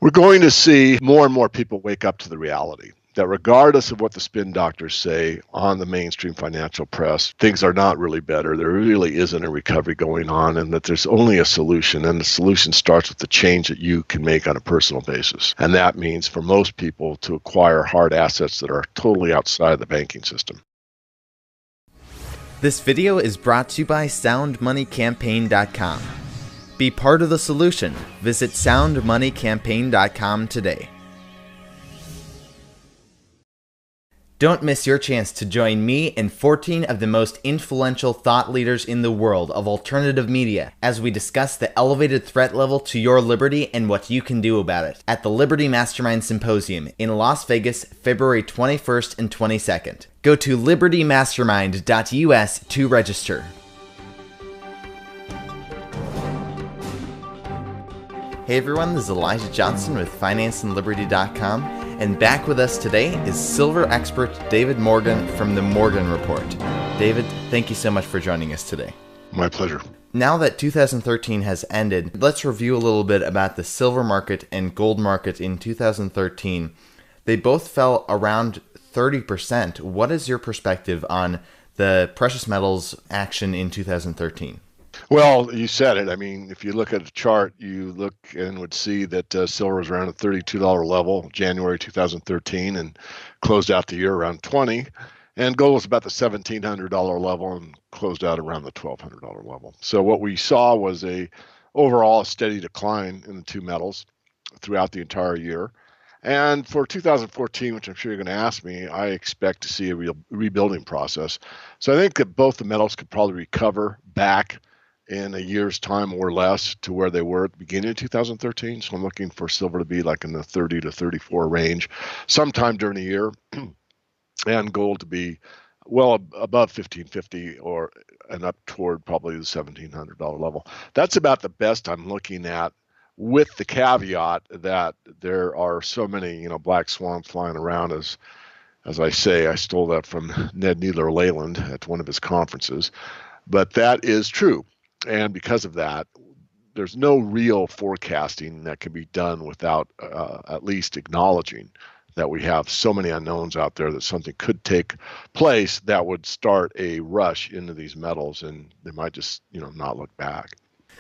We're going to see more and more people wake up to the reality that regardless of what the spin doctors say on the mainstream financial press, things are not really better. There really isn't a recovery going on, and that there's only a solution. And the solution starts with the change that you can make on a personal basis. And that means for most people to acquire hard assets that are totally outside the banking system. This video is brought to you by SoundMoneyCampaign.com. Be part of the solution. Visit SoundMoneyCampaign.com today. Don't miss your chance to join me and 14 of the most influential thought leaders in the world of alternative media as we discuss the elevated threat level to your liberty and what you can do about it at the Liberty Mastermind Symposium in Las Vegas, February 21st and 22nd. Go to libertymastermind.us to register. Hey everyone, this is Elijah Johnson with FinanceandLiberty.com, and back with us today is silver expert David Morgan from the Morgan Report. David, thank you so much for joining us today. My pleasure. Now that 2013 has ended, let's review a little bit about the silver market and gold market in 2013. They both fell around 30%. What is your perspective on the precious metals action in 2013? Well, you said it. I mean, if you look at the chart, you look and would see that silver was around a $32 level January 2013 and closed out the year around $20. And gold was about the $1,700 level and closed out around the $1,200 level. So what we saw was overall a steady decline in the two metals throughout the entire year. And for 2014, which I'm sure you're going to ask me, I expect to see a real rebuilding process. So I think that both the metals could probably recover back in a year's time or less to where they were at the beginning of 2013. So I'm looking for silver to be like in the 30 to 34 range sometime during the year, and gold to be well above 1550 and up toward probably the $1,700 level. That's about the best I'm looking at, with the caveat that there are so many, black swans flying around. As I say, I stole that from Ned Needler Leyland at one of his conferences, but that is true. And because of that, there's no real forecasting that can be done without at least acknowledging that we have so many unknowns out there that something could take place that would start a rush into these metals, and they might just, not look back.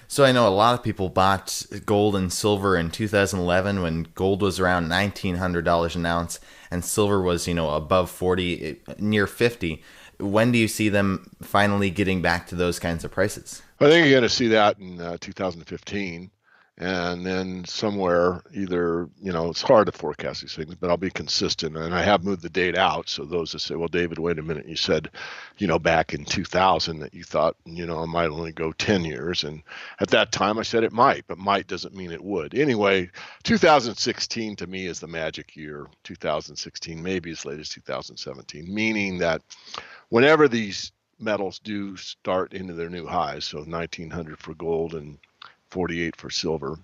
So I know a lot of people bought gold and silver in 2011 when gold was around $1,900 an ounce and silver was, above 40, near 50. When do you see them finally getting back to those kinds of prices? I think you're going to see that in 2015, and then somewhere either, it's hard to forecast these things, but I'll be consistent. And I have moved the date out. So those that say, well, David, wait a minute, you said, back in 2000 that you thought, it might only go 10 years. And at that time I said it might, but might doesn't mean it would. Anyway, 2016 to me is the magic year. 2016, maybe as late as 2017, meaning that whenever these metals do start into their new highs, so 1900 for gold and 48 for silver,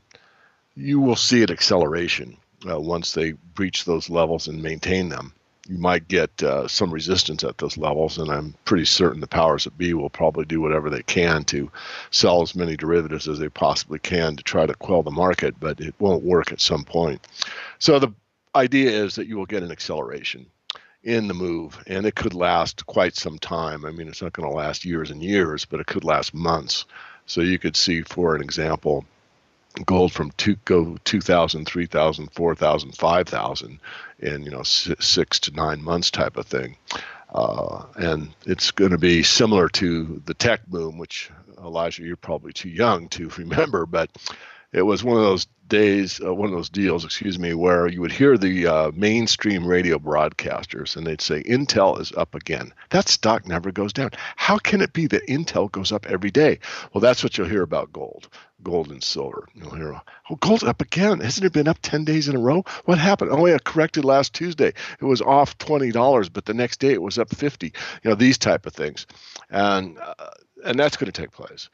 you will see an acceleration once they breach those levels and maintain them. You might get some resistance at those levels, and I'm pretty certain the powers that be will probably do whatever they can to sell as many derivatives as they possibly can to try to quell the market, but it won't work at some point. So the idea is that you will get an acceleration in the move, and it could last quite some time. I mean, it's not going to last years and years, but it could last months. So you could see, for an example, gold from 2,000, 3,000, 4,000, 5,000 in 6 to 9 months type of thing. And it's going to be similar to the tech boom, which, Elijah, you're probably too young to remember, but it was one of those deals, where you would hear the mainstream radio broadcasters and they'd say, Intel is up again. That stock never goes down. How can it be that Intel goes up every day? Well, that's what you'll hear about gold and silver. You'll hear, oh, gold's up again. Hasn't it been up 10 days in a row? What happened? Oh, yeah, corrected last Tuesday. It was off $20, but the next day it was up 50. These type of things. And that's going to take place.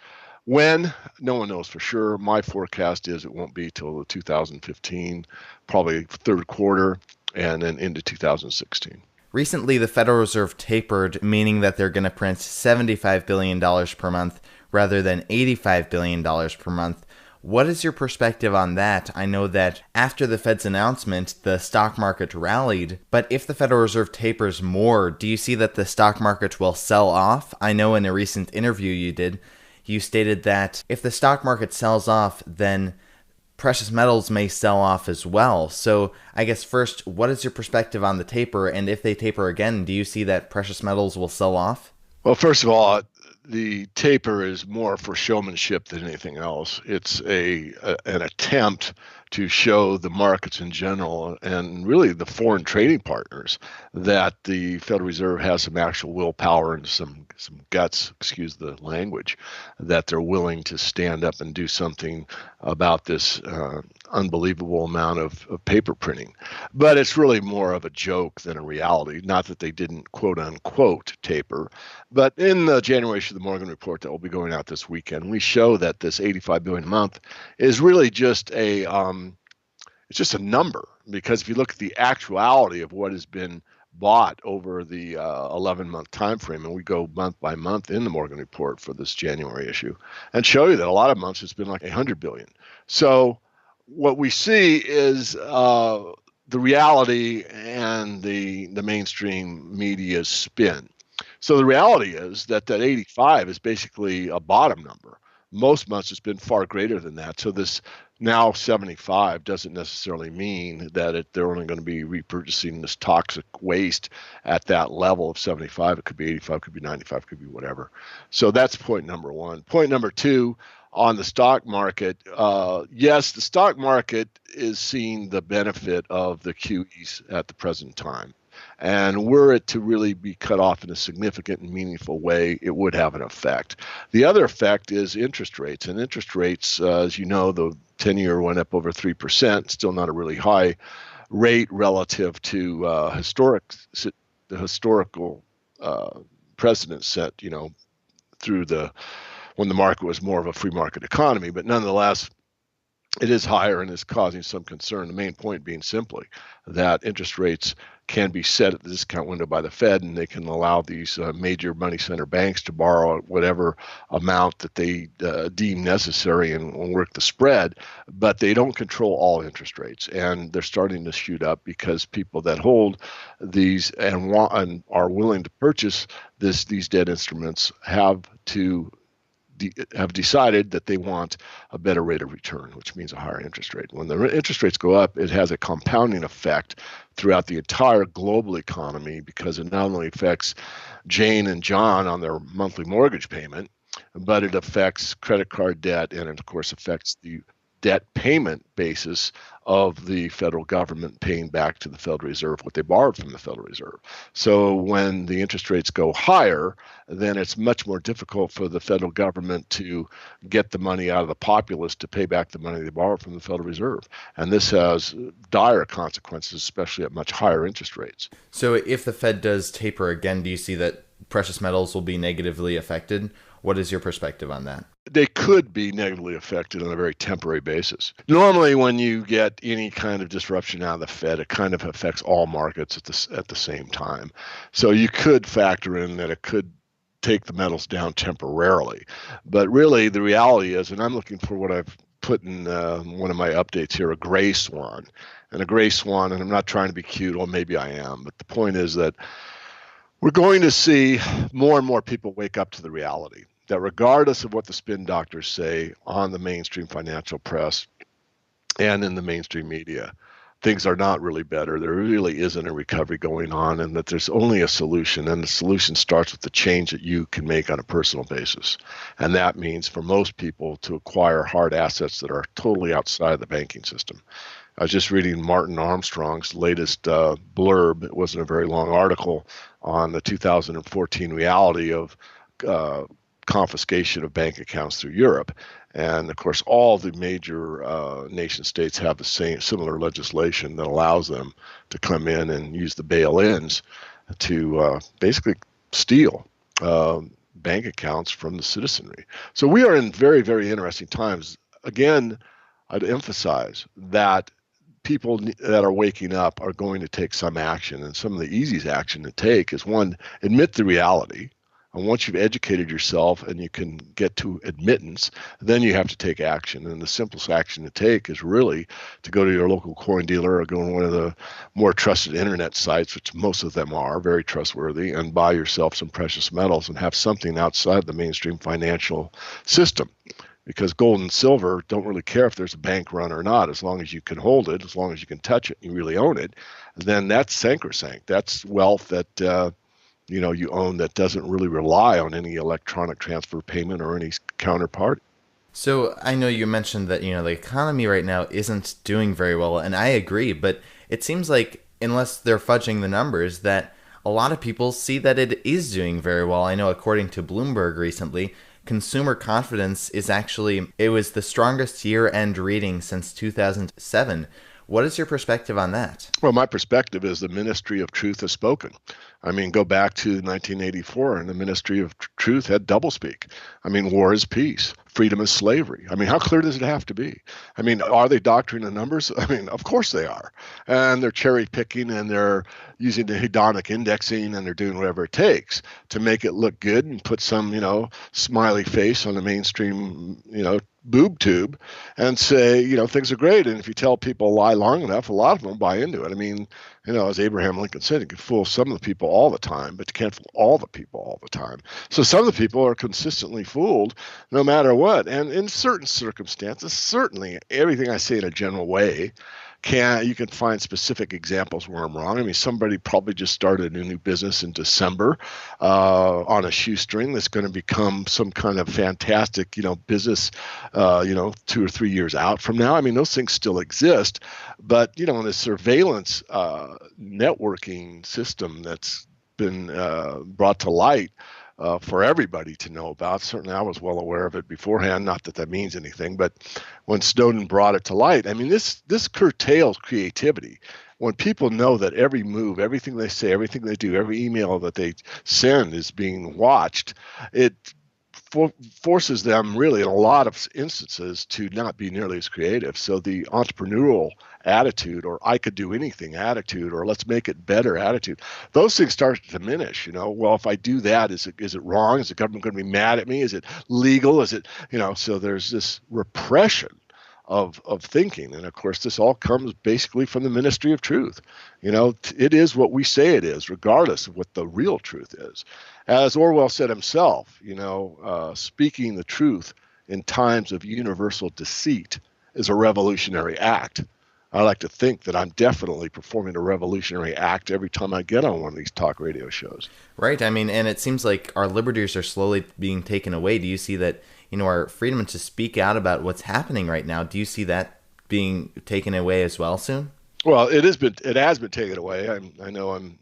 When? No one knows for sure. My forecast is it won't be till 2015, probably third quarter, and then into 2016. Recently, the Federal Reserve tapered, meaning that they're going to print $75 billion per month rather than $85 billion per month. What is your perspective on that? I know that after the Fed's announcement, the stock market rallied, but if the Federal Reserve tapers more, do you see that the stock market will sell off? I know in a recent interview you stated that if the stock market sells off, then precious metals may sell off as well. So I guess first, what is your perspective on the taper? And if they taper again, do you see that precious metals will sell off? Well, first of all, the taper is more for showmanship than anything else. It's an attempt to show the markets in general and really the foreign trading partners that the Federal Reserve has some actual willpower and some guts, excuse the language, that they're willing to stand up and do something about this unbelievable amount of paper printing. But it's really more of a joke than a reality. Not that they didn't quote unquote taper, but in the January issue of the Morgan Report that will be going out this weekend, we show that this 85 billion a month is really just it's just a number, because if you look at the actuality of what has been bought over the 11-month time frame, and we go month by month in the Morgan Report for this January issue, and show you that a lot of months it's been like 100 billion. So what we see is the reality and the mainstream media's spin. So the reality is that 85 is basically a bottom number. Most months it's been far greater than that. So this now 75 doesn't necessarily mean that they're only going to be repurchasing this toxic waste at that level of 75. It could be 85, could be 95, could be whatever. So that's point number one. Point number two, on the stock market, yes, the stock market is seeing the benefit of the QEs at the present time. And were it to really be cut off in a significant and meaningful way, it would have an effect. The other effect is interest rates. And interest rates, as you know, the 10-year went up over 3%, still not a really high rate relative to the historical precedent set, through when the market was more of a free market economy. But nonetheless, it is higher and is causing some concern. The main point being simply that interest rates can be set at the discount window by the Fed, and they can allow these major money center banks to borrow whatever amount that they deem necessary and work the spread, but they don't control all interest rates. And they're starting to shoot up because people that hold these and want and are willing to purchase these debt instruments have decided that they want a better rate of return, which means a higher interest rate. When the interest rates go up, it has a compounding effect throughout the entire global economy, because it not only affects Jane and John on their monthly mortgage payment, but it affects credit card debt, and it, of course, affects the debt payment basis of the federal government paying back to the Federal Reserve what they borrowed from the Federal Reserve. So when the interest rates go higher, then it's much more difficult for the federal government to get the money out of the populace to pay back the money they borrowed from the Federal Reserve. And this has dire consequences, especially at much higher interest rates. So if the Fed does taper again, do you see that precious metals will be negatively affected? What is your perspective on that? They could be negatively affected on a very temporary basis. Normally, when you get any kind of disruption out of the Fed, it kind of affects all markets at the same time. So you could factor in that it could take the metals down temporarily. But really, the reality is, and I'm looking for what I've put in one of my updates here, a gray swan. And a gray swan, and I'm not trying to be cute, or maybe I am, but the point is that we're going to see more and more people wake up to the reality that regardless of what the spin doctors say on the mainstream financial press and in the mainstream media, things are not really better. There really isn't a recovery going on, and that there's only a solution, and the solution starts with the change that you can make on a personal basis. And that means for most people to acquire hard assets that are totally outside of the banking system. I was just reading Martin Armstrong's latest blurb. It wasn't a very long article on the 2014 reality of confiscation of bank accounts through Europe. And of course, all the major nation states have the similar legislation that allows them to come in and use the bail-ins to basically steal bank accounts from the citizenry. So we are in very, very interesting times. Again, I'd emphasize that people that are waking up are going to take some action. And some of the easiest action to take is, one, admit the reality. And once you've educated yourself and you can get to admittance, then you have to take action. And the simplest action to take is really to go to your local coin dealer or go on one of the more trusted internet sites, which most of them are very trustworthy, and buy yourself some precious metals and have something outside the mainstream financial system. Because gold and silver don't really care if there's a bank run or not. As long as you can hold it, as long as you can touch it, you really own it, then that's sacrosanct. That's wealth that you own that doesn't really rely on any electronic transfer payment or any counterpart. So I know you mentioned that, the economy right now isn't doing very well, and I agree, but it seems like unless they're fudging the numbers, that a lot of people see that it is doing very well. I know according to Bloomberg recently, consumer confidence it was the strongest year-end reading since 2007. What is your perspective on that? Well, my perspective is the ministry of truth has spoken. I mean, go back to 1984, and the ministry of truth had doublespeak. I mean, war is peace, freedom is slavery. I mean, how clear does it have to be? I mean, are they doctoring the numbers? I mean, of course they are. And they're cherry picking and they're using the hedonic indexing and they're doing whatever it takes to make it look good and put some, smiley face on the mainstream, boob tube and say, things are great. And if you tell people a lie long enough, a lot of them buy into it. I mean, as Abraham Lincoln said, you can fool some of the people all the time, but you can't fool all the people all the time. So some of the people are consistently fooled no matter what. And in certain circumstances, certainly everything I say in a general way, you can find specific examples where I'm wrong. I mean, somebody probably just started a new business in December on a shoestring that's going to become some kind of fantastic, business, 2 or 3 years out from now. I mean, those things still exist, but in the surveillance networking system that's been brought to light for everybody to know about. Certainly I was well aware of it beforehand, not that that means anything, but when Snowden brought it to light, I mean, this curtails creativity. When people know that every move, everything they say, everything they do, every email that they send is being watched, it forces them really in a lot of instances to not be nearly as creative. So the entrepreneurial attitude or I could do anything attitude or let's make it better attitude, those things start to diminish. Well, if I do that, is it wrong? Is the government going to be mad at me? Is it legal? Is it, so there's this repression of thinking. And of course, this all comes basically from the ministry of truth. It is what we say it is, regardless of what the real truth is. As Orwell said himself, speaking the truth in times of universal deceit is a revolutionary act. I like to think that I'm definitely performing a revolutionary act every time I get on one of these talk radio shows. Right. I mean, and it seems like our liberties are slowly being taken away. Do you see that, our freedom to speak out about what's happening right now, do you see that being taken away as well soon? Well, it has been taken away. I know I'm,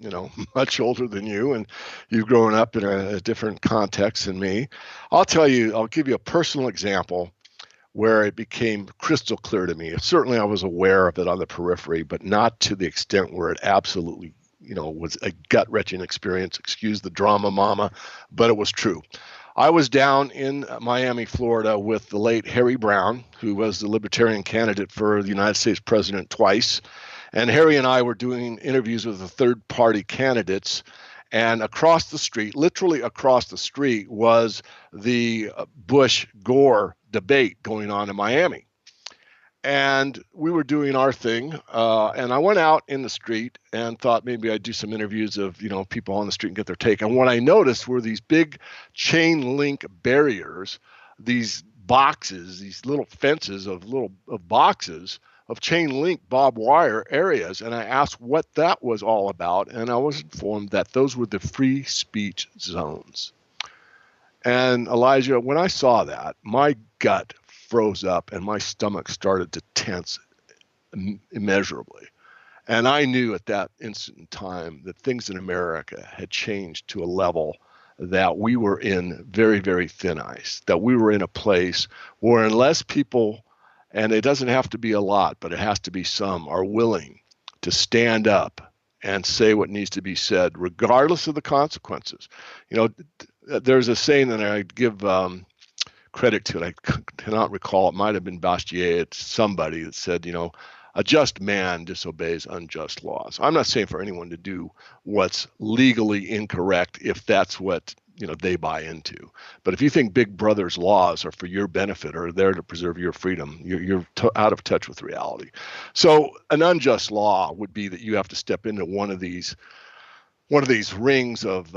much older than you, and you've grown up in a different context than me. I'll give you a personal example where it became crystal clear to me. Certainly I was aware of it on the periphery, but not to the extent where it absolutely, was a gut-wrenching experience. Excuse the drama, mama, but it was true. I was down in Miami, Florida with the late Harry Brown, who was the Libertarian candidate for the United States president twice. And Harry and I were doing interviews with the third-party candidates. And across the street, literally across the street, was the Bush-Gore debate going on in Miami. And we were doing our thing, and I went out in the street and thought maybe I'd do some interviews of, people on the street and get their take. And what I noticed were these big chain link barriers, these boxes, these little fences of boxes of chain link barbed wire areas. And I asked what that was all about, and I was informed that those were the free speech zones. And Elijah, when I saw that, my gut froze up and my stomach started to tense immeasurably. And I knew at that instant in time that things in America had changed to a level that we were in very, very thin ice, that we were in a place where unless people, and it doesn't have to be a lot, but it has to be some, are willing to stand up and say what needs to be said, regardless of the consequences. There's a saying that I give credit to, and I cannot recall, it might have been Bastiat, it's somebody that said, a just man disobeys unjust laws. I'm not saying for anyone to do what's legally incorrect if that's what they buy into. But if you think Big Brother's laws are for your benefit or there to preserve your freedom, you're out of touch with reality. So an unjust law would be that you have to step into one of these rings of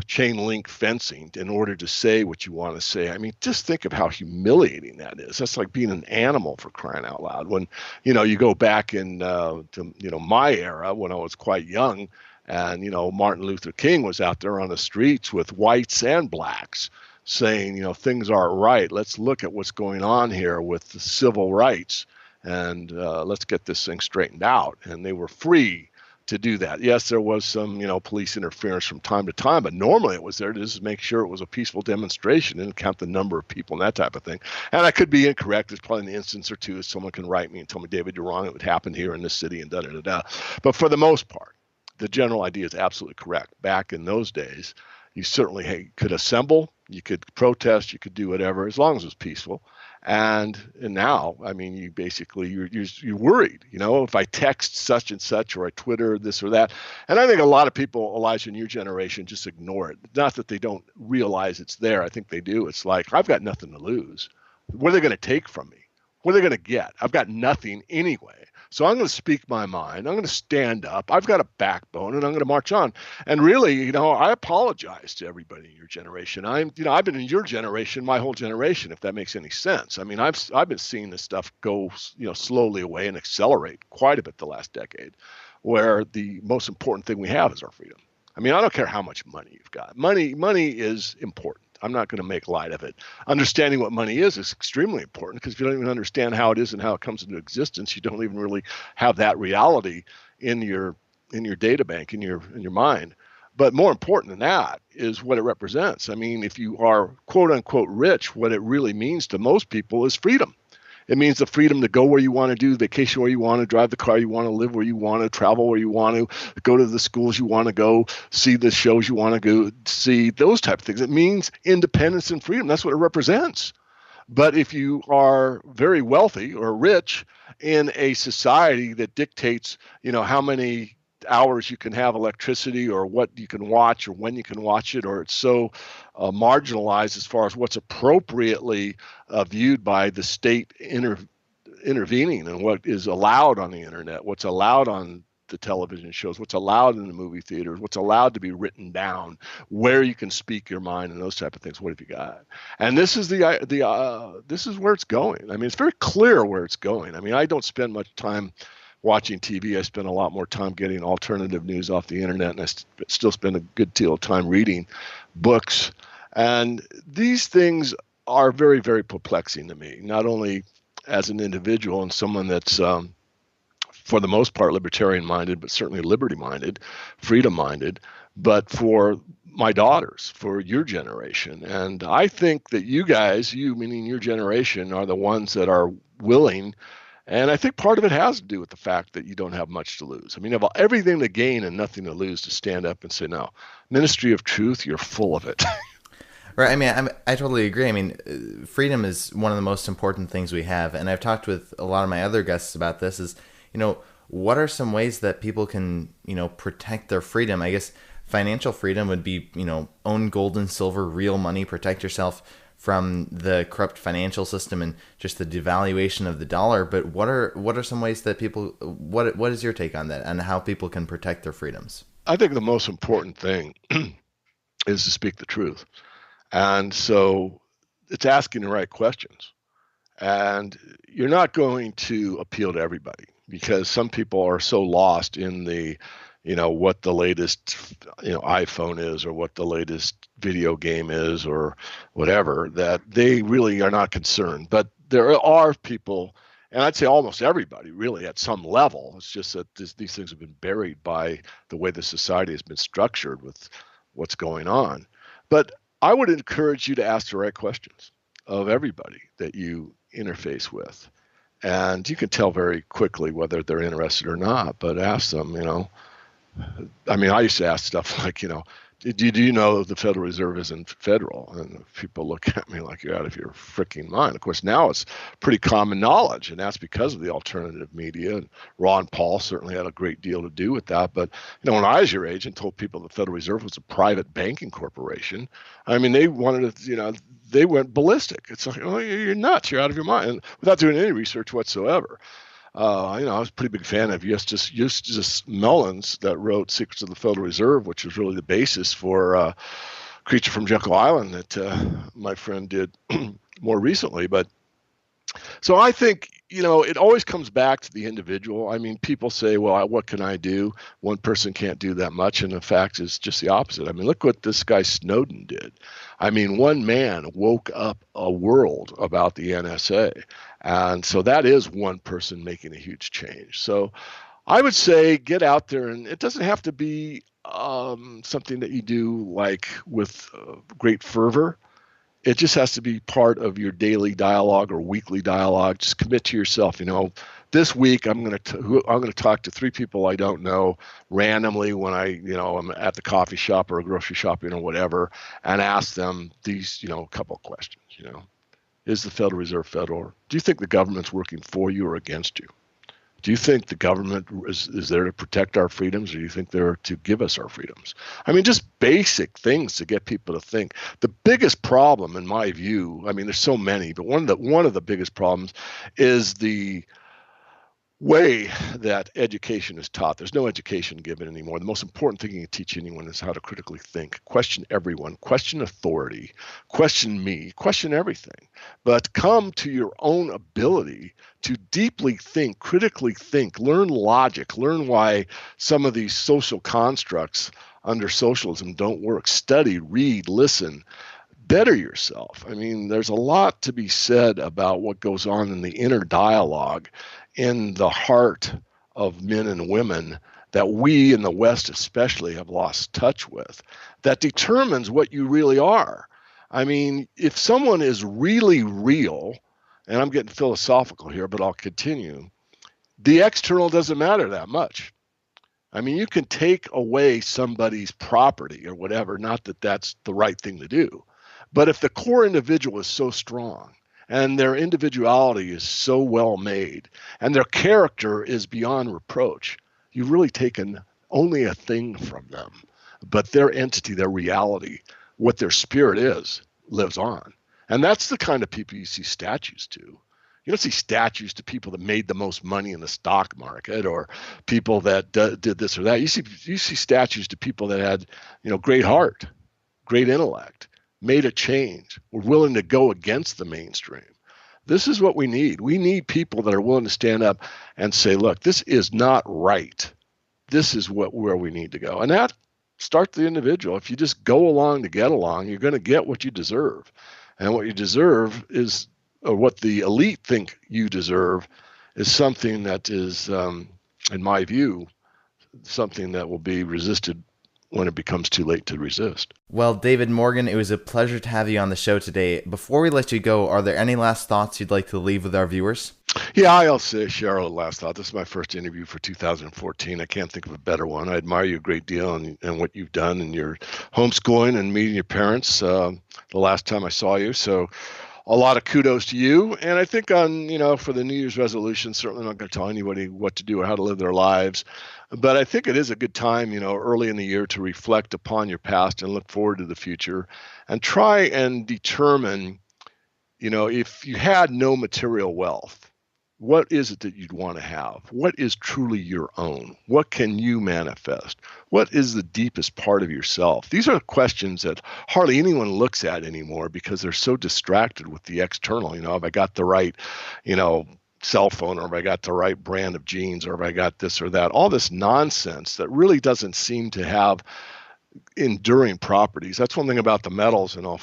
chain link fencing in order to say what you want to say. I mean, just think of how humiliating that is. That's like being an animal, for crying out loud. When, you go back in to, my era when I was quite young, and, Martin Luther King was out there on the streets with whites and blacks saying, things aren't right. Let's look at what's going on here with the civil rights, and let's get this thing straightened out. And they were free to do that. Yes, there was some, police interference from time to time, but normally it was there to just make sure it was a peaceful demonstration and count the number of people and that type of thing. And I could be incorrect. There's probably an instance or two someone can write me and tell me, David, you're wrong. It would happen here in this city and da-da-da-da. But for the most part, the general idea is absolutely correct. Back in those days, you certainly could assemble, you could protest, you could do whatever, as long as it was peaceful. And now, I mean, you basically, you're worried, if I text such and such, or I Twitter this or that. And I think a lot of people, Elijah, in your generation, just ignore it. Not that they don't realize it's there. I think they do. It's like, I've got nothing to lose. What are they going to take from me? What are they going to get? I've got nothing anyway. So I'm going to speak my mind. I'm going to stand up. I've got a backbone, and I'm going to march on. And really, I apologize to everybody in your generation. I've been in your generation, my whole generation, if that makes any sense. I mean, I've been seeing this stuff go, slowly away and accelerate quite a bit the last decade, where the most important thing we have is our freedom. I mean, I don't care how much money you've got. Money is important. I'm not going to make light of it. Understanding what money is extremely important, because if you don't even understand how it is and how it comes into existence, you don't even really have that reality in your data bank, in your mind. But more important than that is what it represents. I mean, if you are quote unquote rich, what it really means to most people is freedom. It means the freedom to go where you want to do, vacation where you want to, drive the car you want to, live where you want to, travel where you want to, go to the schools you want to go, see the shows you want to go see, those type of things. It means independence and freedom. That's what it represents. But if you are very wealthy or rich in a society that dictates, how many hours you can have electricity, or what you can watch, or when you can watch it, or it's so marginalized as far as what's appropriately viewed by the state intervening, and what is allowed on the internet, what's allowed on the television shows, what's allowed in the movie theaters, what's allowed to be written down, where you can speak your mind, and those type of things. What have you got? And this is this is where it's going. I mean, it's very clear where it's going. I mean, I don't spend much time watching TV. I spend a lot more time getting alternative news off the internet, and I still spend a good deal of time reading books. And these things are very, very perplexing to me, not only as an individual and someone that's, for the most part, libertarian-minded, but certainly liberty-minded, freedom-minded, but for my daughters, for your generation. And I think that you guys, you meaning your generation, are the ones that are willing. And I think part of it has to do with the fact that you don't have much to lose. I mean, you have everything to gain and nothing to lose, to stand up and say, no, ministry of truth, you're full of it. Right. I mean, I totally agree. I mean, freedom is one of the most important things we have. And I've talked with a lot of my other guests about this is, what are some ways that people can, protect their freedom? I guess financial freedom would be, own gold and silver, real money, protect yourself from the corrupt financial system and just the devaluation of the dollar. But what are some ways that people, what is your take on that, and how people can protect their freedoms? I think the most important thing is to speak the truth. And so it's asking the right questions. And you're not going to appeal to everybody, because some people are so lost in the, what the latest, iPhone is, or what the latest video game is, or whatever, that they really are not concerned. But there are people, and I'd say almost everybody really at some level. It's just that these things have been buried by the way the society has been structured with what's going on. But I would encourage you to ask the right questions of everybody that you interface with. And you can tell very quickly whether they're interested or not, but ask them, I mean, I used to ask stuff like, Do you know the Federal Reserve isn't federal? And people look at me like you're out of your freaking mind. Of course, now it's pretty common knowledge, and that's because of the alternative media. And Ron Paul certainly had a great deal to do with that. But when I was your age and told people the Federal Reserve was a private banking corporation, I mean, they wanted to, they went ballistic. It's like, oh, you're nuts. You're out of your mind, and without doing any research whatsoever. I was a pretty big fan of Eustace Mullins that wrote Secrets of the Federal Reserve, which was really the basis for Creature from Jekyll Island that my friend did more recently. But so I think, it always comes back to the individual. I mean, people say, well, what can I do? One person can't do that much. And the fact is just the opposite. I mean, look what this guy Snowden did. I mean, one man woke up a world about the NSA. And so that is one person making a huge change. So I would say get out there, and it doesn't have to be something that you do like with great fervor. It just has to be part of your daily dialogue or weekly dialogue. Just commit to yourself. This week I'm going to talk to 3 people I don't know randomly when I'm at the coffee shop or a grocery shop, or whatever, and ask them these, a couple of questions. Is the Federal Reserve federal? Do you think the government's working for you or against you? Do you think the government is there to protect our freedoms, or do you think they're to give us our freedoms? I mean, just basic things to get people to think. The biggest problem, in my view, I mean, there's so many, but one of the biggest problems is the way that education is taught. There's no education given anymore. The most important thing you can teach anyone is how to critically think, question everyone, question authority, question me, question everything. But come to your own ability to deeply think, critically think, learn logic, learn why some of these social constructs under socialism don't work. Study, read, listen. Better yourself. I mean, there's a lot to be said about what goes on in the inner dialogue in the heart of men and women that we in the West especially have lost touch with, that determines what you really are. I mean, if someone is really real, and I'm getting philosophical here, but I'll continue, the external doesn't matter that much. I mean, you can take away somebody's property or whatever, not that that's the right thing to do. But if the core individual is so strong and their individuality is so well made and their character is beyond reproach, you've really taken only a thing from them. But their entity, their reality, what their spirit is, lives on. And that's the kind of people you see statues to. You don't see statues to people that made the most money in the stock market or people that did this or that. You see statues to people that had, great heart, great intellect, made a change, were willing to go against the mainstream. This is what we need. We need people that are willing to stand up and say, look, this is not right. This is where we need to go. And that starts the individual. If you just go along to get along, you're going to get what you deserve. And what you deserve is, or what the elite think you deserve, is something that is, in my view, something that will be resisted when it becomes too late to resist. Well, David Morgan, it was a pleasure to have you on the show today. Before we let you go, are there any last thoughts you'd like to leave with our viewers? Yeah, I'll say, Cheryl, last thought. This is my first interview for 2014. I can't think of a better one. I admire you a great deal and what you've done in your homeschooling and meeting your parents the last time I saw you. So a lot of kudos to you. And I think for the New Year's resolution, certainly not going to tell anybody what to do or how to live their lives. But I think it is a good time, early in the year to reflect upon your past and look forward to the future and try and determine, if you had no material wealth, what is it that you'd want to have? What is truly your own? What can you manifest? What is the deepest part of yourself? These are questions that hardly anyone looks at anymore because they're so distracted with the external. Have I got the right, cell phone, or have I got the right brand of jeans, or have I got this or that? All this nonsense that really doesn't seem to have enduring properties. That's one thing about the metals, and I'll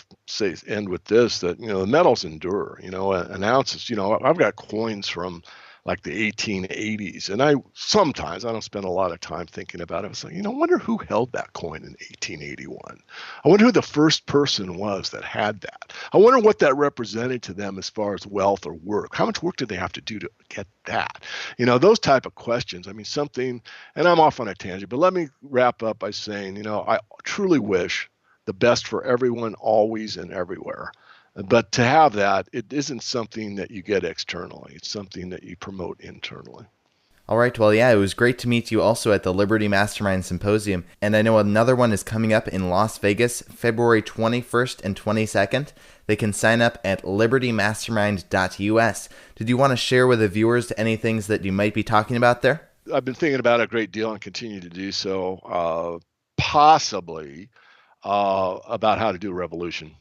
end with this, that the metals endure. An ounce is, I've got coins from like the 1880s. And I don't spend a lot of time thinking about it. I was like, I wonder who held that coin in 1881. I wonder who the first person was that had that. I wonder what that represented to them as far as wealth or work. How much work did they have to do to get that? Those type of questions. I mean, something, and I'm off on a tangent, but let me wrap up by saying, I truly wish the best for everyone, always and everywhere. But to have that, it isn't something that you get externally. It's something that you promote internally. All right. Well, yeah, it was great to meet you also at the Liberty Mastermind Symposium. And I know another one is coming up in Las Vegas, February 21st and 22nd. They can sign up at libertymastermind.us. Did you want to share with the viewers any things that you might be talking about there? I've been thinking about it a great deal and continue to do so, possibly about how to do a revolution.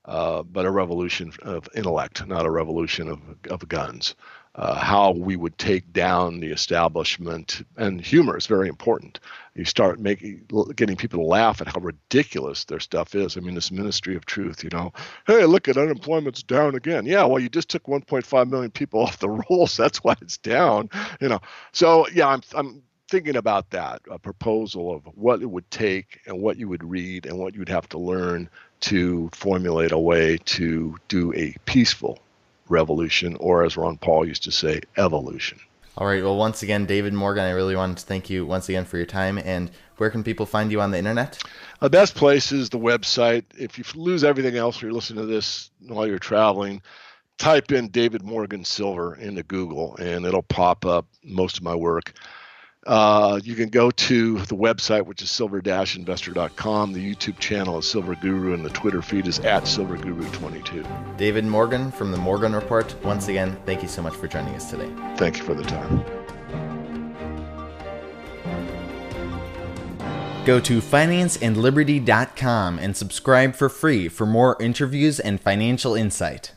But a revolution of intellect, not a revolution of guns. How we would take down the establishment, and humor is very important. You start getting people to laugh at how ridiculous their stuff is. I mean, this ministry of truth, hey, look at unemployment's down again. Yeah, well, you just took 1.5 million people off the rolls. That's why it's down. So yeah, I'm thinking about that, a proposal of what it would take and what you would read and what you would have to learn to formulate a way to do a peaceful revolution, or as Ron Paul used to say, evolution. All right. Well, once again, David Morgan, I really wanted to thank you once again for your time. And where can people find you on the internet? The best place is the website. If you lose everything else or you're listening to this while you're traveling, type in David Morgan Silver into Google and it'll pop up most of my work. You can go to the website, which is silver-investor.com. The YouTube channel is Silver Guru, and the Twitter feed is @SilverGuru22. David Morgan from the Morgan Report. Once again, thank you so much for joining us today. Thank you for the time. Go to financeandliberty.com and subscribe for free for more interviews and financial insight.